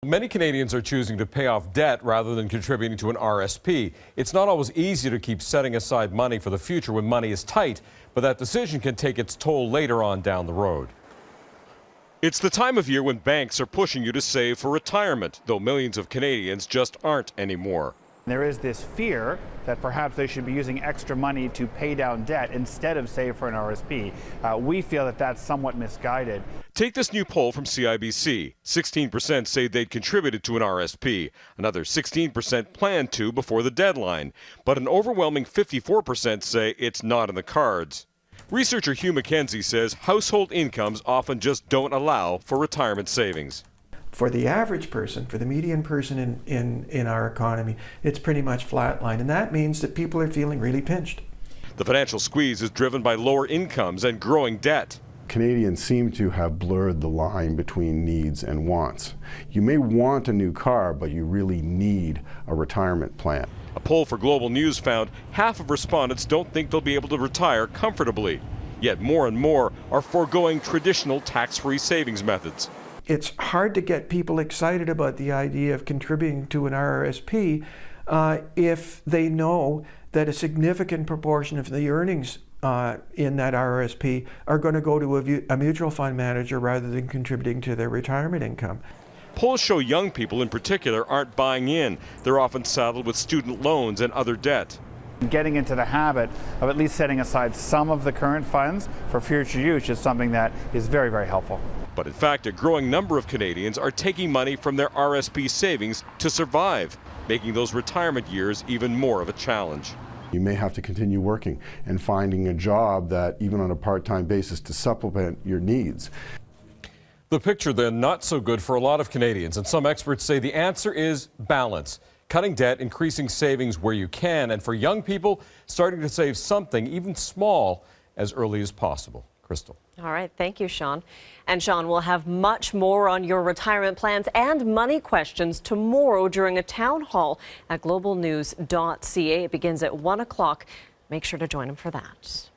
Many Canadians are choosing to pay off debt rather than contributing to an RSP. It's not always easy to keep setting aside money for the future when money is tight, but that decision can take its toll later on down the road. It's the time of year when banks are pushing you to save for retirement, though millions of Canadians just aren't anymore. There is this fear that perhaps they should be using extra money to pay down debt instead of save for an RSP. We feel that that's somewhat misguided. Take this new poll from CIBC. 16% say they'd contributed to an RSP. Another 16% planned to before the deadline. But an overwhelming 54% say it's not in the cards. Researcher Hugh McKenzie says household incomes often just don't allow for retirement savings. For the average person, for the median person in our economy, it's pretty much flatline, and that means that people are feeling really pinched. The financial squeeze is driven by lower incomes and growing debt. Canadians seem to have blurred the line between needs and wants. You may want a new car, but you really need a retirement plan. A poll for Global News found half of respondents don't think they'll be able to retire comfortably. Yet more and more are foregoing traditional tax-free savings methods. It's hard to get people excited about the idea of contributing to an RRSP if they know that a significant proportion of the earnings in that RRSP are going to go to a mutual fund manager rather than contributing to their retirement income. Polls show young people in particular aren't buying in. They're often saddled with student loans and other debt. Getting into the habit of at least setting aside some of the current funds for future use is something that is very, very helpful. But in fact, a growing number of Canadians are taking money from their RSP savings to survive, making those retirement years even more of a challenge. You may have to continue working and finding a job that, even on a part-time basis, to supplement your needs. The picture then not so good for a lot of Canadians, and some experts say the answer is balance. Cutting debt, increasing savings where you can, and for young people, starting to save something, even small, as early as possible. Crystal. All right, thank you, Sean. And Sean, we'll have much more on your retirement plans and money questions tomorrow during a town hall at globalnews.ca. It begins at 1 o'clock. Make sure to join him for that.